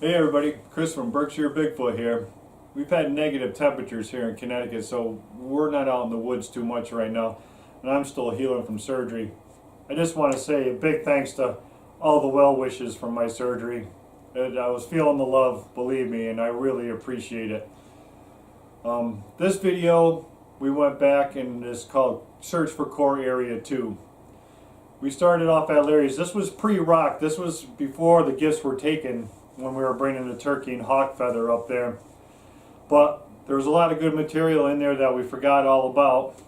Hey everybody, Chris from Berkshire Bigfoot here. We've had negative temperatures here in Connecticut, so we're not out in the woods too much right now, and I'm still healing from surgery. I just want to say a big thanks to all the well wishes from my surgery. I was feeling the love, believe me, and I really appreciate it. This video, we went back and it's called Search for Core Area 2. We started off at Larry's. This was pre-rock. This was before the gifts were taken, when we were bringing the turkey and hawk feather up there. But there was a lot of good material in there that we forgot all about.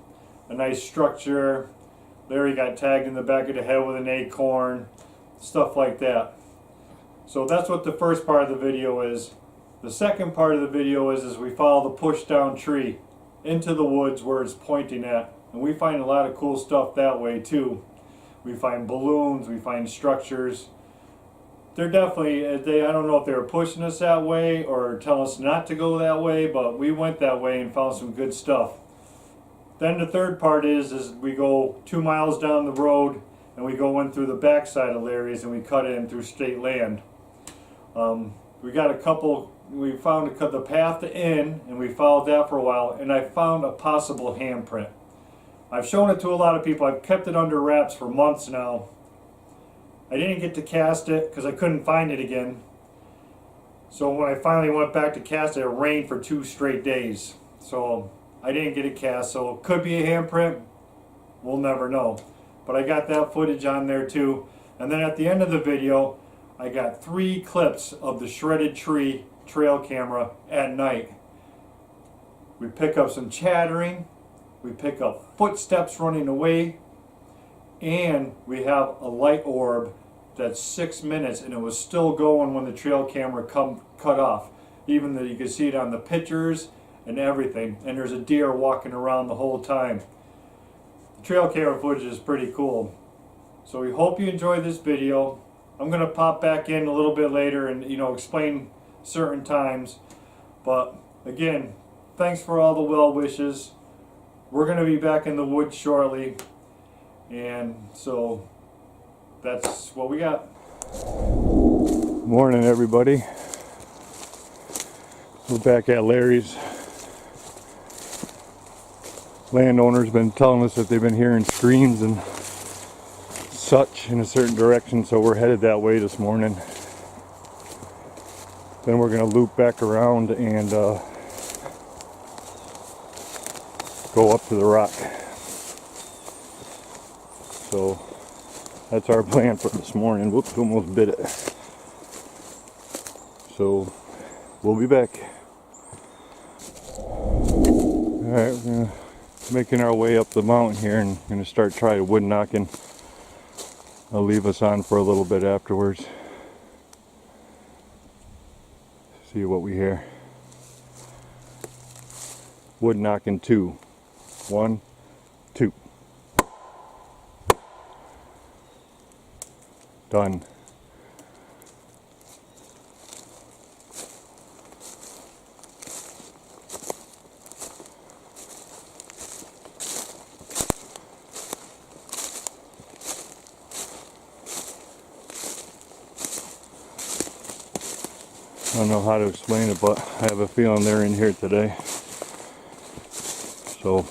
A nice structure. Larry got tagged in the back of the head with an acorn. Stuff like that. So that's what the first part of the video is. The second part of the video is we follow the push down tree into the woods where it's pointing at. And we find a lot of cool stuff that way too. We find balloons, we find structures. They're definitely, I don't know if they were pushing us that way or telling us not to go that way, but we went that way and found some good stuff. Then the third part is we go 2 miles down the road and we go in through the backside of Larry's and we cut in through state land. We found the path to in and we followed that for a while, and I found a possible handprint. I've shown it to a lot of people. I've kept it under wraps for months now. I didn't get to cast it because I couldn't find it again. So when I finally went back to cast it, it rained for 2 straight days. So I didn't get it cast. So it could be a handprint. We'll never know. But I got that footage on there too. And then at the end of the video, I got 3 clips of the shredded tree trail camera at night. We pick up some chattering. We pick up footsteps running away. And we have a light orb that's 6 minutes, and it was still going when the trail camera cut off. Even though you can see it on the pictures and everything. And there's a deer walking around the whole time. The trail camera footage is pretty cool. So we hope you enjoyed this video. I'm going to pop back in a little bit later and explain certain times. But again, thanks for all the well wishes. We're going to be back in the woods shortly. And so that's what we got. Morning everybody. We're back at Larry's. Landowners been telling us that they've been hearing screams and such in a certain direction, so we're headed that way this morning. Then we're going to loop back around and go up to the rock. So that's our plan for this morning. Whoops, almost bit it. So we'll be back. Alright, we're making our way up the mountain here and going to start trying wood knocking. I'll leave us on for a little bit afterwards. See what we hear. Wood knocking 2. 1, 2. Done. I don't know how to explain it, but I have a feeling they're in here today. So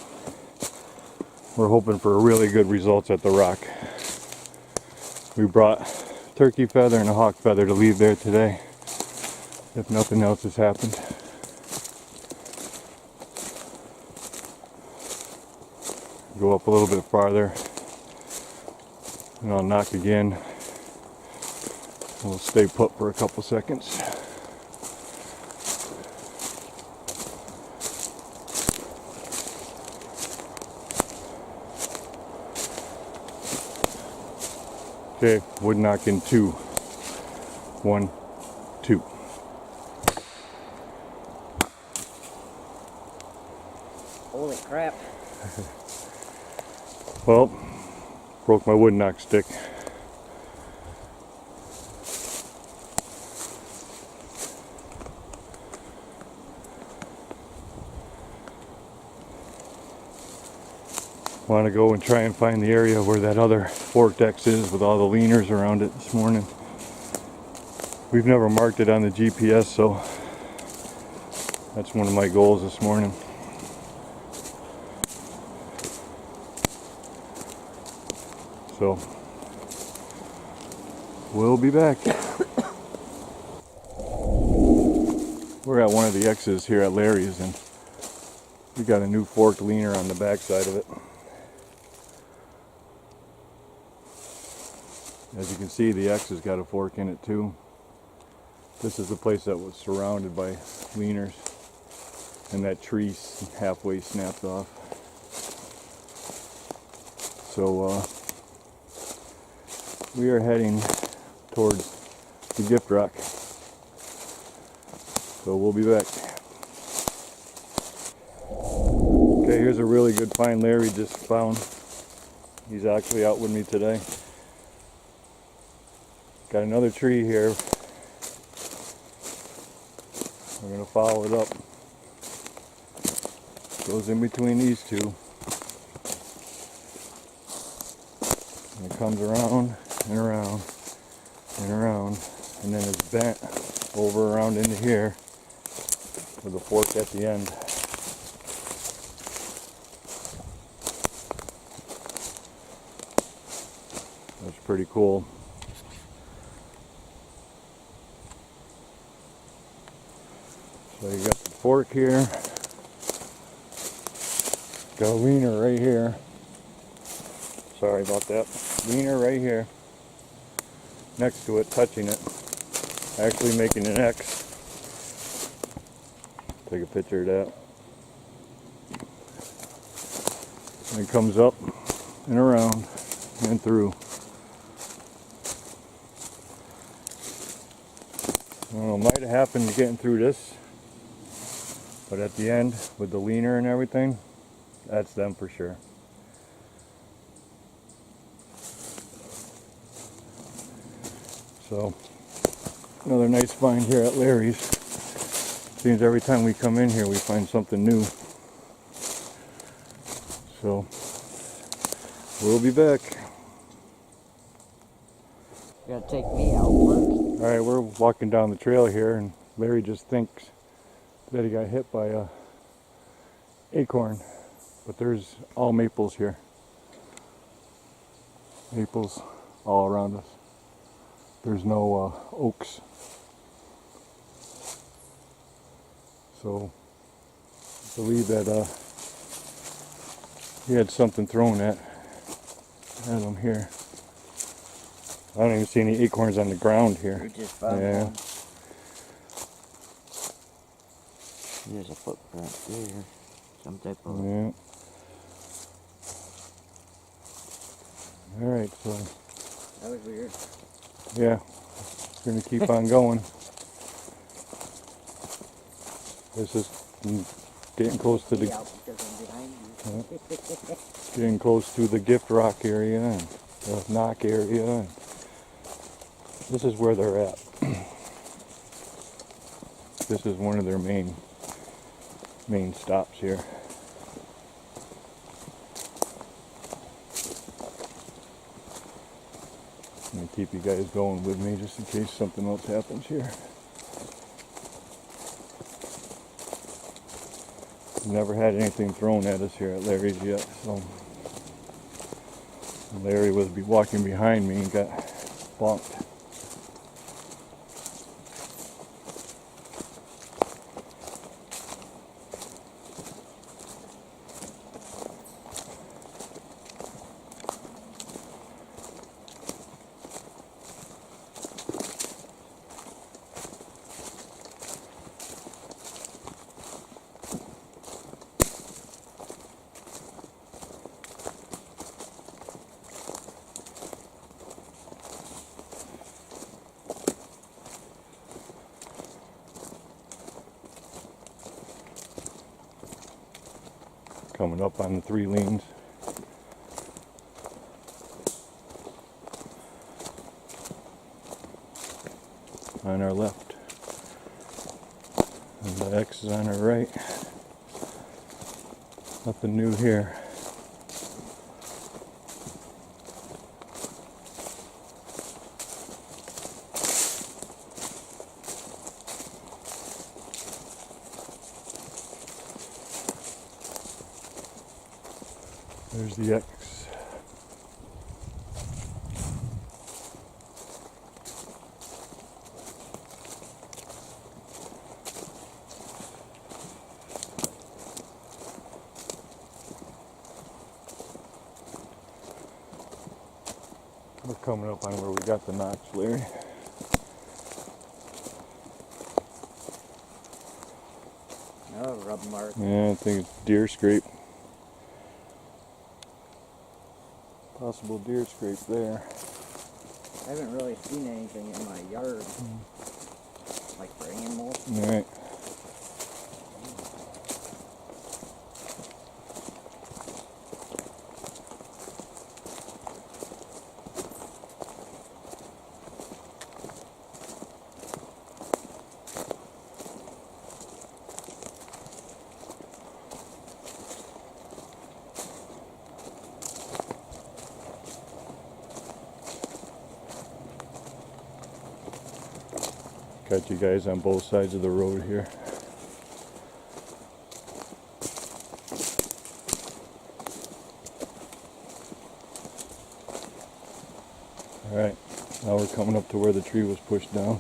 we're hoping for really good results at the rock. We brought turkey feather and a hawk feather to leave there today, if nothing else has happened. Go up a little bit farther and I'll knock again. We'll stay put for a couple seconds. Okay, wood knocking 2. 1, 2. Holy crap. Well, broke my wood knock stick. Want to go and try and find the area where that other forked X is with all the leaners around it this morning. We've never marked it on the GPS, so that's one of my goals this morning. So we'll be back. We're at one of the X's here at Larry's, and we got a new forked leaner on the back side of it. As you can see, the X has got a fork in it too. This is the place that was surrounded by leaners, and that tree halfway snapped off. So we are heading towards the gift rock. So we'll be back. Okay, here's a really good find Larry just found. He's actually out with me today. Got another tree here. We're going to follow it up. Goes in between these two. And it comes around and around and around, and then it's bent over around into here with a fork at the end. That's pretty cool. So you got the fork here, got a leaner right here. Sorry about that. Leaner right here, next to it, touching it, actually making an X. Take a picture of that. And it comes up and around and through. I don't know, might have happened getting through this, but at the end with the leaner and everything, that's them for sure. So another nice find here at Larry's. Seems every time we come in here we find something new. So we'll be back. You gotta take me out first. Alright, we're walking down the trail here, and Larry just thinks that he got hit by a acorn. But there's all maples here. Maples all around us. There's no oaks. So I believe that he had something thrown at him here. I don't even see any acorns on the ground here. We just found Yeah. one. There's a footprint there. Some type of... Yeah. Alright, so That was weird. yeah, we're gonna keep on going. This is getting close to Me the out because I'm behind you. getting close to the gift rock area and the knock area. And this is where they're at. This is one of their main stops here. I'm gonna keep you guys going with me just in case something else happens here. Never had anything thrown at us here at Larry's yet, so Larry was walking behind me and got bonked. Coming up on the 3 lanes. On our left. And the X is on our right. Nothing new here. There's the X. We're coming up on where we got the notch, Larry. Oh, rub mark. Yeah, I think it's deer scrape. Possible deer scrape there. I haven't really seen anything in my yard, like for animals. Alright. Got you guys on both sides of the road here. Alright, now we're coming up to where the tree was pushed down.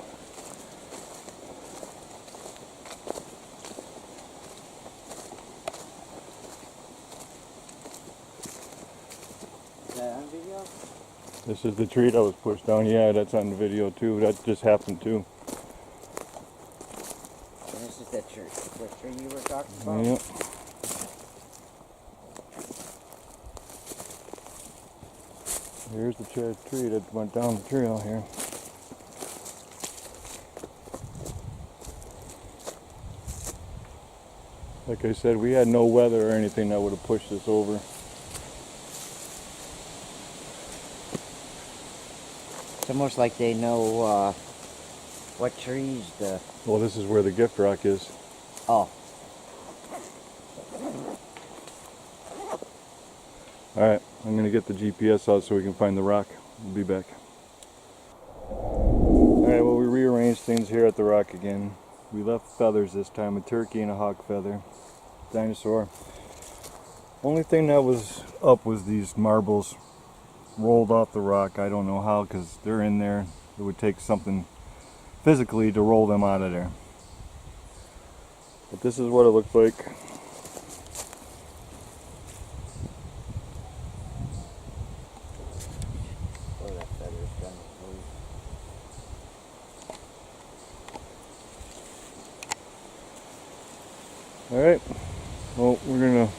Is that on video? This is the tree that was pushed down. Yeah, that's on the video too. That just happened too. And this is the tree you were talking about? Yep. Here's the tree that went down the trail here. Like I said, we had no weather or anything that would have pushed this over. It's almost like they know what trees the... Well, this is where the gift rock is. Oh. Alright, I'm going to get the GPS out so we can find the rock. We'll be back. Alright, well, we rearranged things here at the rock again. We left feathers this time, a turkey and a hawk feather. Dinosaur. Only thing that was up was these marbles rolled off the rock. I don't know how, because they're in there. It would take something physically to roll them out of there. But this is what it looks like. Oh, that feather's done with. Alright, well, we're going to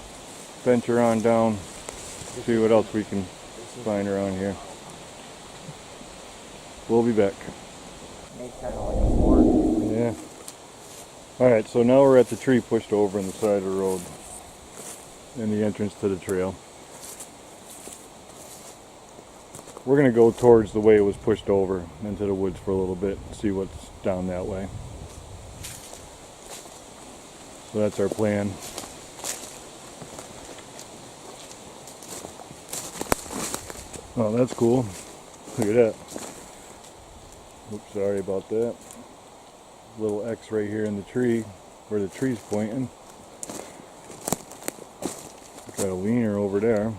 venture on down, see what else we can find around here. We'll be back. Made kind of like a fork. Yeah. Alright, so now we're at the tree pushed over on the side of the road and the entrance to the trail. We're going to go towards the way it was pushed over into the woods for a little bit and see what's down that way. So that's our plan. Oh, that's cool. Look at that. Oops, sorry about that. Little X right here in the tree where the tree's pointing. Got a leaner over there.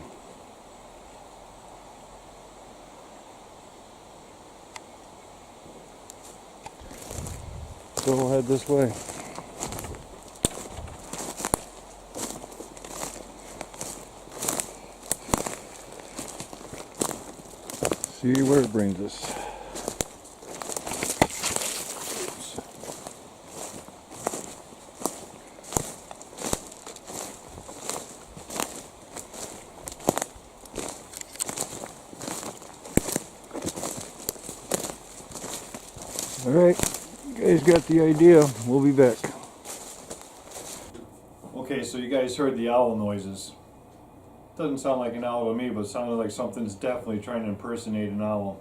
So we'll head this way. See where it brings us. Alright, you guys got the idea. We'll be back. Okay, so you guys heard the owl noises. Doesn't sound like an owl to me, but it sounded like something's definitely trying to impersonate an owl.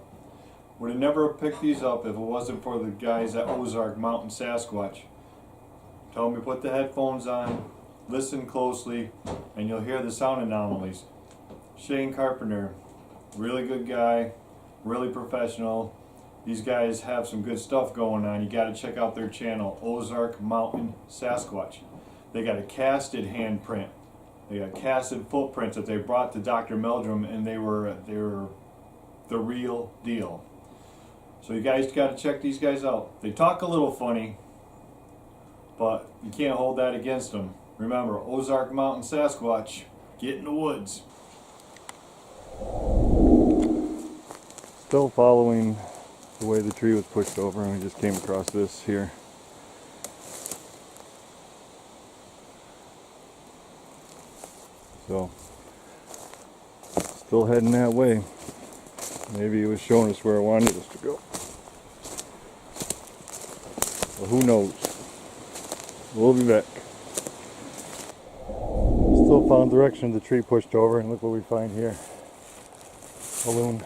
Would have never picked these up if it wasn't for the guys at Ozark Mountain Sasquatch. Tell me to put the headphones on, listen closely, and you'll hear the sound anomalies. Shane Carpenter, really good guy, really professional. These guys have some good stuff going on. You got to check out their channel, Ozark Mountain Sasquatch. They got a casted handprint They got casted footprints that they brought to Dr. Meldrum, and they were the real deal. So you guys got to check these guys out. They talk a little funny, but you can't hold that against them. Remember, Ozark Mountain Sasquatch, get in the woods. Still following the way the tree was pushed over, and we just came across this here. So, still heading that way. Maybe it was showing us where it wanted us to go. Well, who knows? We'll be back. Still found the direction of the tree pushed over, and look what we find here. A loon.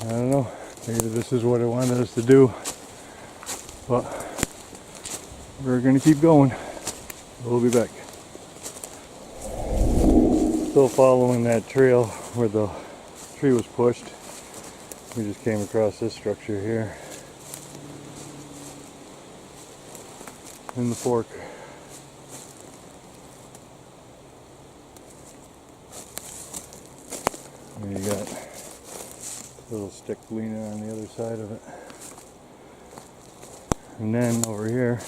I don't know. Maybe this is what it wanted us to do. But we're going to keep going. We'll be back. Still following that trail where the tree was pushed. We just came across this structure here in the fork. And you got a little stick leaning on the other side of it. And then over here,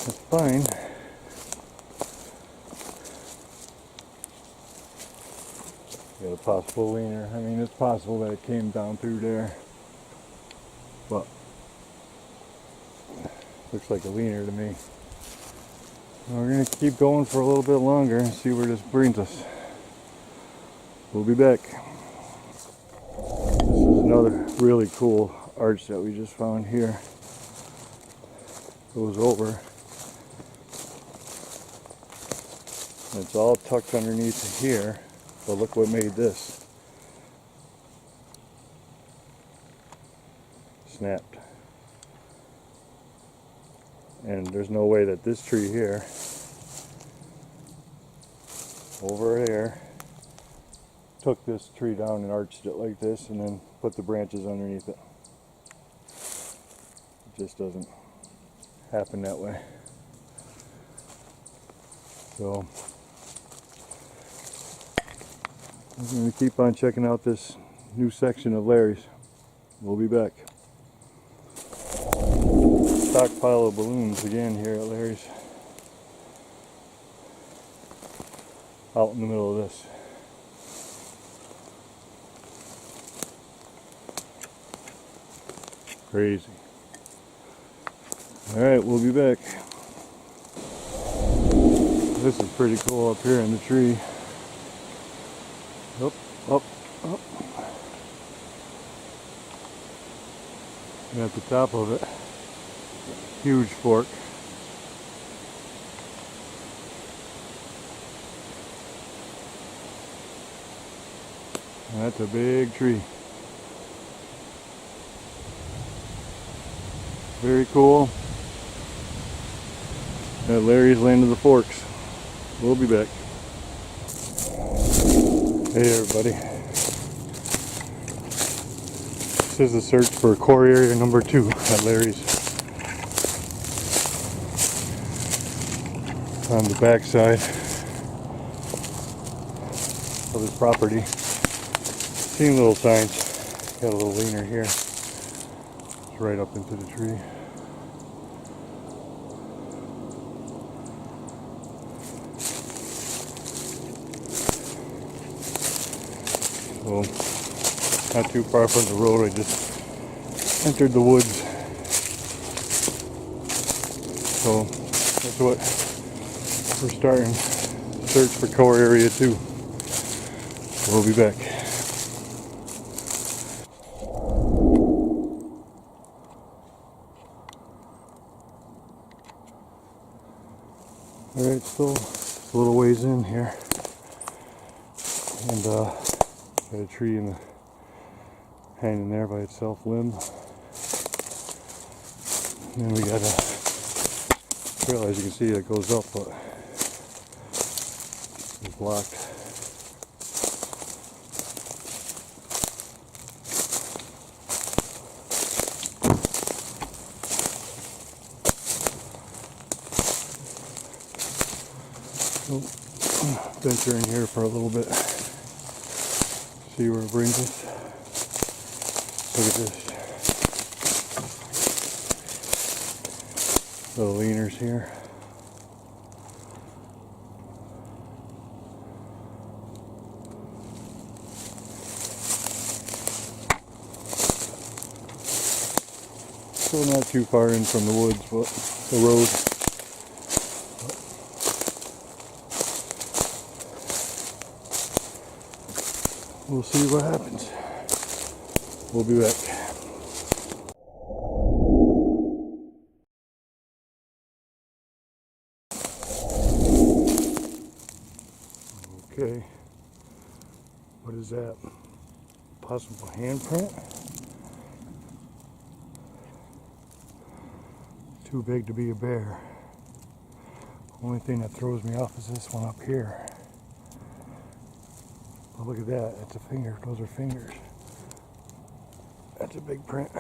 it's fine. Got a possible leaner. I mean, it's possible that it came down through there, but looks like a leaner to me. We're gonna keep going for a little bit longer and see where this brings us. We'll be back. This is another really cool arch that we just found here. Goes over. It's all tucked underneath here. But look what made this. Snapped. And there's no way that this tree here, over there, took this tree down and arched it like this and then put the branches underneath it. It just doesn't happen that way. So we're going to keep on checking out this new section of Larry's. We'll be back. Stockpile of balloons again here at Larry's. Out in the middle of this. Crazy. Alright, we'll be back. This is pretty cool up here in the tree. Up, up, up. And at the top of it, huge fork. And that's a big tree. Very cool. At Larry's Land of the Forks. We'll be back. Hey everybody. This is the search for core area number 2 at Larry's. On the back side of his property. Seen little signs. Got a little leaner here. It's right up into the tree. So, not too far from the road, I just entered the woods. So, that's what we're starting. Search for core area 2. We'll be back. Alright, still a little ways in here. And got a tree in the hanging there by itself, limb. And then we got a trail, as you can see, that goes up, but it's blocked. Venture in here for a little bit. See where it brings us. Look at this. Little leaners here. Still not too far in from the woods, but the road. We'll see what happens. We'll be back. Okay. What is that? Possible handprint? Too big to be a bear. Only thing that throws me off is this one up here. Oh, look at that. That's a finger. Those are fingers. That's a big print.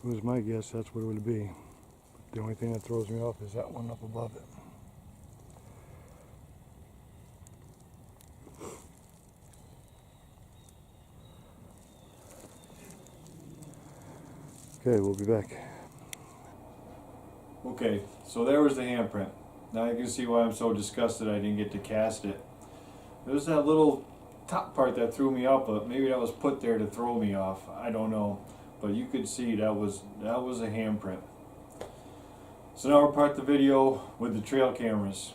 It was my guess that's what it would be. The only thing that throws me off is that one up above it. Okay, we'll be back. Okay, so there was the handprint. Now you can see why I'm so disgusted I didn't get to cast it. It was that little top part that threw me off, but maybe that was put there to throw me off. I don't know. But you could see that was a handprint. So now we'll part the video with the trail cameras.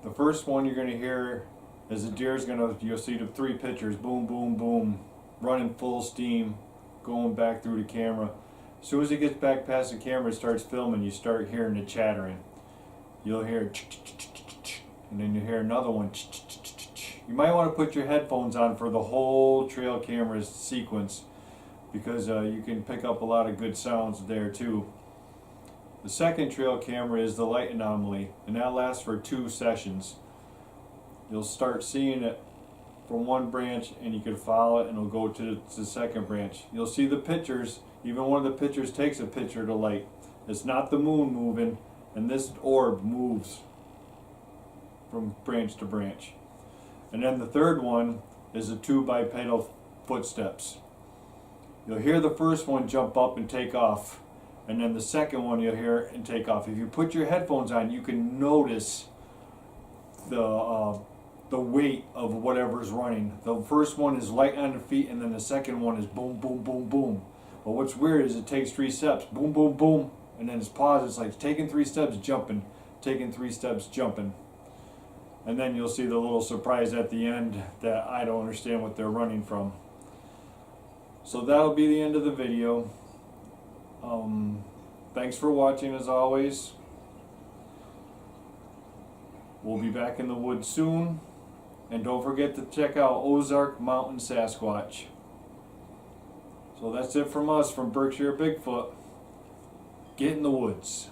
The first one you're going to hear is the deer's you'll see the 3 pictures, boom, boom, boom, running full steam, going back through the camera. As soon as it gets back past the camera, it starts filming, you start hearing the chattering. You'll hear and then you hear another one. You might want to put your headphones on for the whole trail camera sequence, because you can pick up a lot of good sounds there too. The second trail camera is the light anomaly, and that lasts for 2 sessions. You'll start seeing it from one branch and you can follow it and it'll go to the second branch. You'll see the pictures, even one of the pictures takes a picture of the light. It's not the moon moving, and this orb moves from branch to branch. And then the third one is the 2 bipedal footsteps. You'll hear the first one jump up and take off, and then the second one you'll hear and take off. If you put your headphones on, you can notice the weight of whatever's running. The first one is light on the feet, and then the second one is boom, boom, boom, boom. But what's weird is it takes 3 steps, boom, boom, boom, and then it's paused. It's like taking 3 steps, jumping, taking 3 steps, jumping. And then you'll see the little surprise at the end that I don't understand what they're running from. So that'll be the end of the video. Thanks for watching as always. We'll be back in the woods soon. And don't forget to check out Ozark Mountain Sasquatch. So that's it from us from Berkshire Bigfoot. Get in the woods.